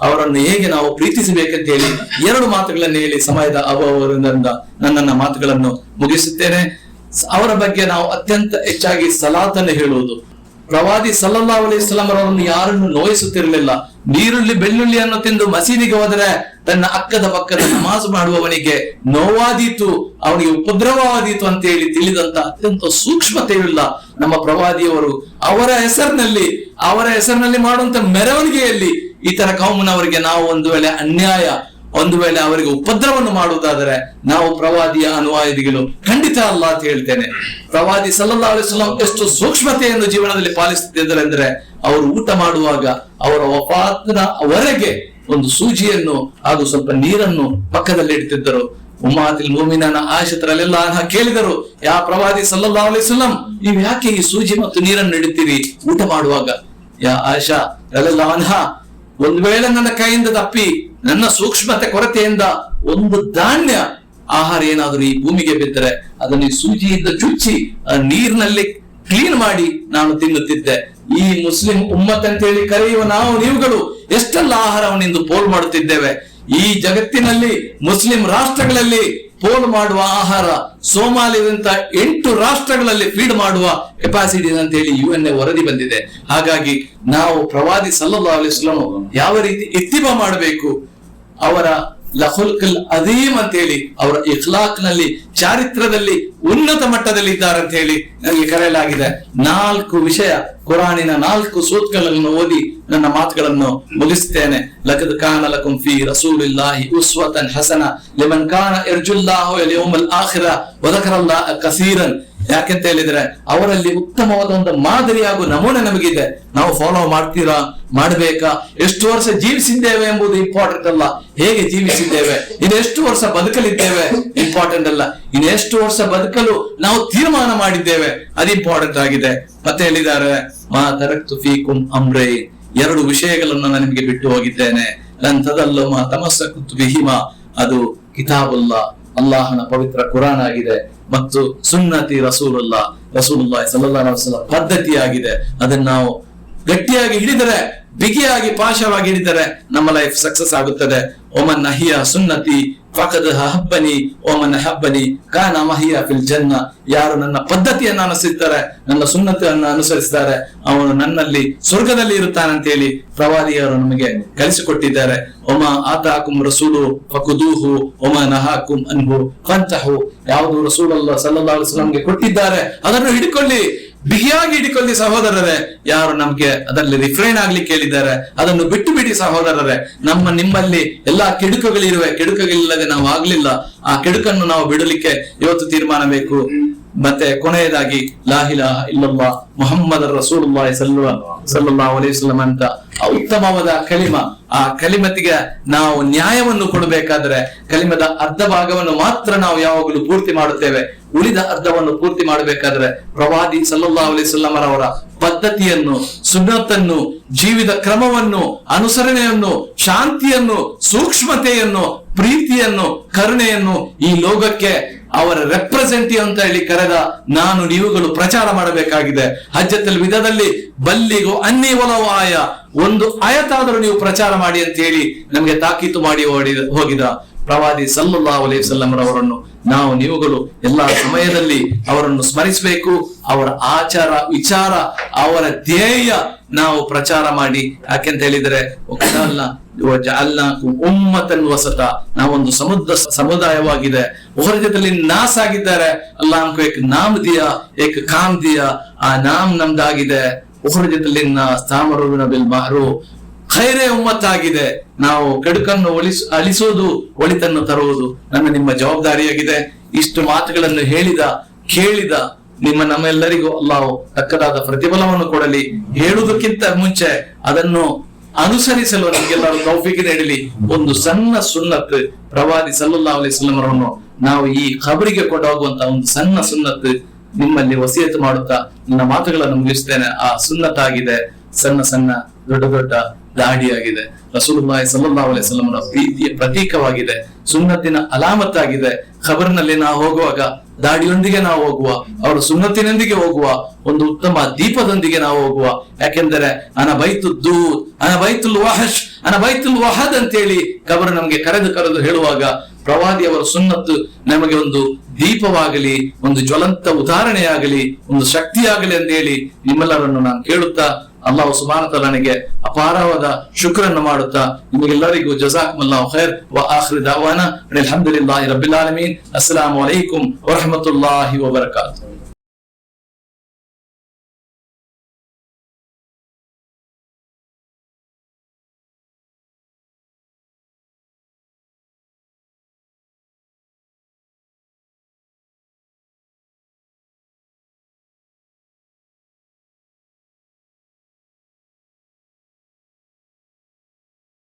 ಅವರನ್ನು ಹೇಗೆ ನಾವು ಪ್ರೀತಿಸಬೇಕಂತ ಹೇಳಿ 2 ಮಾತುಗಳನ್ನು ಹೇಳಿ ಸಮಯದ ಅಭಾವದಿಂದ ನನ್ನ ಮಾತುಗಳನ್ನು ಮುಗಿಸುತ್ತೇನೆ. ಅವರ ಬಗ್ಗೆ ನಾವು ಅತ್ಯಂತ ಹೆಚ್ಚಾಗಿ ಸಲಾತನ್ನು ಹೇಳುವುದು. ಪ್ರವಾದಿ ಸಲ್ಲಲ್ಲಾಹು ಅಲೈಹಿ ವಸಲ್ಲಂ ಅವರನ್ನು ಯಾರನ್ನು ನೋಯಿಸುತ್ತಿರಲಿಲ್ಲ. ನೀರುಳ್ಳಿ ಬೆಳ್ಳುಳ್ಳಿಯನ್ನು ತಿಂದು ಮಸೀದಿಗೆ ಹೋದರೆ ತನ್ನ ಅಕ್ಕದ ಪಕ್ಕದ ನಮಾಜ್ ಮಾಡುವವನಿಗೆ ನೋವಾದೀತು, ಅವನಿಗೆ ಉಪದ್ರವವಾದೀತು ಅಂತ ಹೇಳಿ ತಿಳಿದಂತ ಅತ್ಯಂತ ಸೂಕ್ಷ್ಮತೆಯುಳ್ಳ ನಮ್ಮ ಪ್ರವಾದಿಯವರು ಅವರ ಹೆಸರಿನಲ್ಲಿ ಮಾಡುವಂತ ಮೆರವಣಿಗೆಯಲ್ಲಿ ಇತರ ಕೌಮನವರಿಗೆ ನಾವು ಒಂದು ವೇಳೆ ಅವರಿಗೆ ಉಪದ್ರವವನ್ನು ಮಾಡುವುದಾದರೆ ನಾವು ಪ್ರವಾದಿಯ ಅನುಯಾಯಿಗಳು ಖಂಡಿತ ಅಲ್ಲ ಅಂತ ಹೇಳ್ತೇನೆ. ಪ್ರವಾದಿ ಸಲ್ಲಲ್ಲಾಹು ಅಲೈಹಿ ವಸಲ್ಲಂ ಎಷ್ಟು ಸೂಕ್ಷ್ಮತೆಯನ್ನು ಜೀವನದಲ್ಲಿ ಪಾಲಿಸುತ್ತಿದ್ದಾರೆ ಅಂದ್ರೆ, ಅವರು ಊಟ ಮಾಡುವಾಗ ಅವರ ವಫಾತ್‌ನವರೆಗೆ ಒಂದು ಸೂಜಿಯನ್ನು ಹಾಗೂ ಸ್ವಲ್ಪ ನೀರನ್ನು ಪಕ್ಕದಲ್ಲಿ ಇಡ್ತಿದ್ದರು. ಉಮ್ಮಹಾತುಲ್ ಮುಮಿನೀನ ಆಯಿಷಾ ರಲಿಯಲ್ಲಾಹು ಅನ್ಹಾ ಕೇಳಿದರು, ಯಾ ಪ್ರವಾದಿ ಸಲ್ಲಲ್ಲಾಹು ಅಲೈಹಿ ವಸಲ್ಲಂ, ನೀವು ಯಾಕೆ ಈ ಸೂಜಿ ಮತ್ತು ನೀರನ್ನು ಇಡುತ್ತೀರಿ ಊಟ ಮಾಡುವಾಗ? ಯಾ ಆಯಿಷಾ ರಲಿಯಲ್ಲಾಹು ಅನ್ಹಾ, ಒಂದು ವೇಳೆ ನನ್ನ ಕೈಯಿಂದ ತಪ್ಪಿ ನನ್ನ ಸೂಕ್ಷ್ಮತೆ ಕೊರತೆಯಿಂದ ಒಂದು ಧಾನ್ಯ ಆಹಾರ ಏನಾದರೂ ಈ ಭೂಮಿಗೆ ಬಿದ್ದರೆ ಅದನ್ನು ಈ ಸೂಜಿಯಿಂದ ಚುಚ್ಚಿ ನೀರಿನಲ್ಲಿ ಕ್ಲೀನ್ ಮಾಡಿ ನಾನು ತಿನ್ನುತ್ತಿದ್ದೆ. ಈ ಮುಸ್ಲಿಂ ಉಮ್ಮತ್ ಅಂತೇಳಿ ಕರೆಯುವ ನೀವುಗಳು ಎಷ್ಟೆಲ್ಲ ಆಹಾರವನ್ನು ಇಂದು ಪೋಲ್ ಮಾಡುತ್ತಿದ್ದೇವೆ. ಈ ಜಗತ್ತಿನಲ್ಲಿ ಮುಸ್ಲಿಂ ರಾಷ್ಟ್ರಗಳಲ್ಲಿ ಪೋಲ್ ಮಾಡುವ ಆಹಾರ ಸೋಮಾಲಿಯಂತ 8 ರಾಷ್ಟ್ರಗಳಲ್ಲಿ ಫೀಡ್ ಮಾಡುವ ಕೆಪಾಸಿಟಿ ಅಂತ ಹೇಳಿ UN ವರದಿ ಬಂದಿದೆ. ಹಾಗಾಗಿ ನಾವು ಪ್ರವಾದಿ ಸಲ್ಲಲ್ಲಾಹು ಅಲೈಹಿ ವಸಲ್ಲಂ ಯಾವ ರೀತಿ ಇತ್ತಿಬಾ ಮಾಡಬೇಕು, ಅವರ ಲಹುಲ್ಕಲ್ ಅದೀಮ್ ಅಂತ ಹೇಳಿ ಅವರ ಇಖ್ಲಾಕ್ ನಲ್ಲಿ, ಚಾರಿತ್ರದಲ್ಲಿ ಉನ್ನತ ಮಟ್ಟದಲ್ಲಿ ಇದ್ದಾರೆ ಅಂತ ಹೇಳಿ ನನಗೆ ಕರೆಯಲಾಗಿದೆ. 4 ವಿಷಯ ಕುರಾನಿನ 4 ಸೂತ್ರಗಳನ್ನು ಓದಿ ನನ್ನ ಮಾತುಗಳನ್ನು ಮುಗಿಸುತ್ತೇನೆ. ಲಕದ್ ಕಾನ ಲಕುಂ ಫೀ ರಸೂಲಿಲ್ಲಾಹಿ ಉಸ್ವತನ್ ಹಸನ ಲಿಮನ್ ಕಾನ ಯರ್ಜುಲ್ಲಾಹ ವಲ್ ಯೌಮಲ್ ಆಖಿರ ವ ذಕರಲ್ಲಾಹ ಕಸೀರನ್. ಯಾಕೆಂತ ಹೇಳಿದ್ರೆ ಅವರಲ್ಲಿ ಉತ್ತಮವಾದ ಒಂದು ಮಾದರಿ ಹಾಗೂ ನಮೂನೆ ನಮಗಿದೆ. ನಾವು ಫಾಲೋ ಮಾಡಬೇಕಾ? ಎಷ್ಟು ವರ್ಷ ಜೀವಿಸಿದ್ದೇವೆ ಎಂಬುದು ಇಂಪಾರ್ಟೆಂಟ್ ಅಲ್ಲ, ಹೇಗೆ ಜೀವಿಸಿದ್ದೇವೆ, ಇನ್ನು ಎಷ್ಟು ವರ್ಷ ಬದುಕಲಿದ್ದೇವೆ ಇಂಪಾರ್ಟೆಂಟ್ ಅಲ್ಲ, ಇನ್ನು ಎಷ್ಟು ವರ್ಷ ಬದುಕಲು ನಾವು ತೀರ್ಮಾನ ಮಾಡಿದ್ದೇವೆ ಅದು ಇಂಪಾರ್ಟೆಂಟ್ ಆಗಿದೆ. ಮತ್ತೆ ಹೇಳಿದ್ದಾರೆ, ಮಾ ತರಕ್ತು ಫೀಕುಂ ಅಮ್ರೈನ್, 2 ವಿಷಯಗಳನ್ನು ನಾನು ನಿಮಗೆ ಬಿಟ್ಟು ಹೋಗಿದ್ದೇನೆ. ಲನ್ ತದಲ್ಲು ಮಾ ತಮಸ್ಸಕ್ತು ಬಿಹಿಮಾ, ಅದು ಕಿತಾಬುಲ್ಲಾ, ಅಲ್ಲಾಹನ ಪವಿತ್ರ ಕುರಾನ್ ಆಗಿದೆ, ಮತ್ತು ಸುನ್ನತಿ ರಸೂಲುಲ್ಲಾಹ್ ಸಲ್ಲಲ್ಲಾಹು ಅಲೈಹಿ ವಸಲ್ಲಂ ಪದ್ಧತಿಯಾಗಿದೆ. ಅದನ್ನು ನಾವು ಗಟ್ಟಿಯಾಗಿ ಹಿಡಿದರೆ, ಬಿಗಿಯಾಗಿ ಪಾಶವಾಗಿ ಹಿಡಿದರೆ ನಮ್ಮ ಲೈಫ್ ಸಕ್ಸಸ್ ಆಗುತ್ತದೆ. ಒಮನ್ ನಹಿಯ ಸುನ್ನತಿ ಫಕದ್ ಅಹಬ್ಬನಿ ಒಮನ್ ಅಹಬ್ಬನಿ ಕಾನ ಮಹಿಯ ಫಿಲ್ ಜನ್ನ. ಯಾರು ನನ್ನ ಪದ್ಧತಿಯನ್ನು ಅನುಸರಿಸ್ತಾರೆ, ನನ್ನ ಸುನ್ನತಿಯನ್ನು ಅನುಸರಿಸ್ತಾರೆ, ಅವನು ನನ್ನಲ್ಲಿ ಸ್ವರ್ಗದಲ್ಲಿ ಇರುತ್ತಾನೆ ಅಂತ ಹೇಳಿ ಪ್ರವಾದಿಯವರು ನಮಗೆ ಕಲಿಸಿಕೊಟ್ಟಿದ್ದಾರೆ. ಒಮ ಆತಾಕುಂ ರಸೂಲು ಫಕುದೂಹು ಒಮ ನಹಾಕುಂ ಅನ್ಹು ಫಂತಹು. ಯಾವುದು ರಸೂಲುಲ್ಲಾಹ್ ಸಲ್ಲಲ್ಲಾಹು ಅಲೈಹಿ ವಸಲ್ಲಂಗೆ ಕೊಟ್ಟಿದ್ದಾರೆ ಅದನ್ನು ಹಿಡಿಕೊಳ್ಳಿ, ಬಿಗಿಯಾಗಿ ಹಿಡಿಕೊಳ್ಳಿ ಸಹೋದರರೇ. ಯಾರು ನಮ್ಗೆ ಅದರಲ್ಲಿ ರಿಫ್ರೈನ್ ಆಗ್ಲಿಕ್ಕೆ ಹೇಳಿದ್ದಾರೆ ಅದನ್ನು ಬಿಟ್ಟು ಬಿಡಿ ಸಹೋದರರೇ. ನಿಮ್ಮಲ್ಲಿ ಎಲ್ಲಾ ಕೆಡುಕುಗಳಿರುವೆ, ಕೆಡುಕುಗಳಿಲ್ಲದೆ ನಾವು ಆಗ್ಲಿಲ್ಲ. ಆ ಕೆಡುಕನ್ನು ನಾವು ಬಿಡಲಿಕ್ಕೆ ಇವತ್ತು ತೀರ್ಮಾನ ಬೇಕು. ಮತ್ತೆ ಕೊನೆಯದಾಗಿ ಲಾ ಇಲಾಹ ಇಲ್ಲಲ್ಲಾಹ್ ಮುಹಮ್ಮದ್ ರಸೂಲುಲ್ಲಾಹಿ ಸಲ್ಲಲ್ಲಾಹು ಅಲೈಹಿ ವಸಲ್ಲಂ ಅಂತ ಉತ್ತಮವಾದ ಕಲಿಮ, ಆ ಕಲಿಮತಿಗೆ ನಾವು ನ್ಯಾಯವನ್ನು ಕೊಡಬೇಕಾದ್ರೆ ಕಲಿಮದ ಅರ್ಧ ಭಾಗವನ್ನು ಮಾತ್ರ ನಾವು ಯಾವಾಗಲೂ ಪೂರ್ತಿ ಮಾಡುತ್ತೇವೆ. ಉಳಿದ ಅರ್ಧವನ್ನು ಪೂರ್ತಿ ಮಾಡಬೇಕಾದ್ರೆ ಪ್ರವಾದಿ ಸಲ್ಲಲ್ಲಾಹು ಅಲೈಹಿ ವಸಲ್ಲಂ ಅವರ ಪದ್ಧತಿಯನ್ನು, ಸುನ್ನತನ್ನು, ಜೀವಿತ ಕ್ರಮವನ್ನು, ಅನುಸರಣೆಯನ್ನು, ಶಾಂತಿಯನ್ನು, ಸೂಕ್ಷ್ಮತೆಯನ್ನು, ಪ್ರೀತಿಯನ್ನು, ಕರುಣೆಯನ್ನು ಈ ಲೋಕಕ್ಕೆ ಅವರ ರೆಪ್ರೆಸೆಂಟೇಟಿವ್ ಅಂತ ಹೇಳಿ ಕರೆದ ನೀವುಗಳು ಪ್ರಚಾರ ಮಾಡಬೇಕಾಗಿದೆ. ಹಜ್ಜತುಲ್ ವಿದಾದಲ್ಲಿ ಬಲ್ಲಿಗು ಅನ್ನಿ ಒಲವು ಆಯ, ಒಂದು ಆಯತಾದರೂ ನೀವು ಪ್ರಚಾರ ಮಾಡಿ ಅಂತ ಹೇಳಿ ನಮಗೆ ತಾಕೀತು ಮಾಡಿ ಹೋಗಿದ ಪ್ರವಾದಿ ಸಲ್ಲಲ್ಲಾಹು ಅಲೈಹಿ ವಸಲ್ಲಂ ಅವರನ್ನು ನಾವು ನೀವುಗಳು ಎಲ್ಲಾ ಸಮಯದಲ್ಲಿ ಅವರನ್ನು ಸ್ಮರಿಸಬೇಕು. ಅವರ ಆಚಾರ ವಿಚಾರ, ಅವರ ಧ್ಯೇಯ ನಾವು ಪ್ರಚಾರ ಮಾಡಿ. ಯಾಕೆಂತ ಹೇಳಿದ್ರೆ ಉಮ್ಮತನ್ ವಸತ, ನಾವೊಂದು ಸಮುದಾಯವಾಗಿದೆ. ಹೊರಜದಲ್ಲಿ ನಾಸ್ ಆಗಿದ್ದಾರೆ. ಅಲ್ಲಾಹ್ ಏಕ್ ನಾಮ್ ದಿಯಾ ಏಕ್ ಕಾಮ್ ದಿಯಾ, ಆ ನಾಮ್ ನಮ್ದಾಗಿದೆ. ಹೊರಜದಲ್ಲಿ ಸ್ಥಾಮರುನ ಬಿಲ್ ಮಾರು ಖೈರೇ ಉಮ್ಮತ್ತಾಗಿದೆ. ನಾವು ಕೆಡುಕನ್ನು ಅಳಿಸುವುದು, ಒಳಿತನ್ನು ತರುವುದು ನನ್ನ ನಿಮ್ಮ ಜವಾಬ್ದಾರಿಯಾಗಿದೆ. ಇಷ್ಟು ಮಾತುಗಳನ್ನು ಕೇಳಿದ ನಮ್ಮೆಲ್ಲರಿಗೂ ಅಲ್ಲಾಹ್ ತಕ್ಕದಾದ ಪ್ರತಿಫಲವನ್ನು ಕೊಡಲಿ. ಹೇಳುವುದಕ್ಕಿಂತ ಮುಂಚೆ ಅದನ್ನು ಅನುಸರಿಸಲು ನಮಗೆಲ್ಲರೂ ತೌಫೀಕ್ ನೀಡಲಿ. ಒಂದು ಸಣ್ಣ ಸುನ್ನತ್, ಪ್ರವಾದಿ ಸಲ್ಲಲ್ಲಾಹು ಅಲೈಹಿ ವಸಲ್ಲಂ ಅವರನ್ನು ನಾವು ಈ ಖಬರಿಗೆ ಕೊಂಡೋಗುವಂತಹ ಒಂದು ಸಣ್ಣ ಸುನ್ನತ್ ನಿಮ್ಮಲ್ಲಿ ವಸಿಯತ್ ಮಾಡುತ್ತಾ ನನ್ನ ಮಾತುಗಳನ್ನು ಮುಗಿಸ್ತೇನೆ. ಆ ಸುನ್ನತ್ ಆಗಿದೆ ಸಣ್ಣ ದೊಡ್ಡ ದಾಡಿಯಾಗಿದೆ. ರಸೂಲುಲ್ಲಾಹಿ ಸಲ್ಲಲ್ಲಾಹು ಅಲೈಹಿ ವಸಲ್ಲಂ ಅವರ ಪ್ರೀತಿಯ ಪ್ರತೀಕವಾಗಿದೆ. ಸುನ್ನತಿನ ಅಲಾಮತ್ತಾಗಿದೆ. ಖಬರ್ನಲ್ಲಿ ನಾವು ಹೋಗುವಾಗ ದಾಡಿಯೊಂದಿಗೆ ನಾವು ಹೋಗುವ, ಅವರ ಸುನ್ನತಿನೊಂದಿಗೆ ಹೋಗುವ, ಒಂದು ಉತ್ತಮ ದೀಪದೊಂದಿಗೆ ನಾವು ಹೋಗುವ. ಯಾಕೆಂದರೆ ಅನ ಬೈತುಲ್ ವಹಶ್ ಅನ ಬೈತುಲ್ ವಹದ್ ಅಂತೇಳಿ ಖಬರ್ ನಮ್ಗೆ ಕರೆದು ಹೇಳುವಾಗ ಪ್ರವಾದಿಯವರ ಸುನ್ನತ್ತು ನಮಗೆ ಒಂದು ದೀಪವಾಗಲಿ, ಒಂದು ಜ್ವಲಂತ ಉದಾಹರಣೆಯಾಗಲಿ, ಒಂದು ಶಕ್ತಿಯಾಗಲಿ ಅಂತ ಹೇಳಿ ನಿಮ್ಮೆಲ್ಲರನ್ನು ನಾನು ಕೇಳುತ್ತಾ ಅಲ್ಲಾಹು ಸುಬ್ಹಾನಹು ವ ತಆಲಾನಿಗೆ ಅಪಾರವಾದ ಶುಕ್ರನ್ನು ಮಾಡುತ್ತಾ ನಿಮಗೆಲ್ಲರಿಗೂ ಜಜಾಕುಮುಲ್ಲಾಹು ಖೈರ್ ವ ಆಖಿರು ದಅವಾನಾ ಅಲ್ಹಮ್ದುಲಿಲ್ಲಾಹಿ ರಬ್ಬಿಲ್ ಆಲಮೀನ್. ಅಸ್ಸಲಾಮು ಅಲೈಕುಂ ವ ರಹಮತುಲ್ಲಾಹಿ ವ ಬರಕಾತುಹು.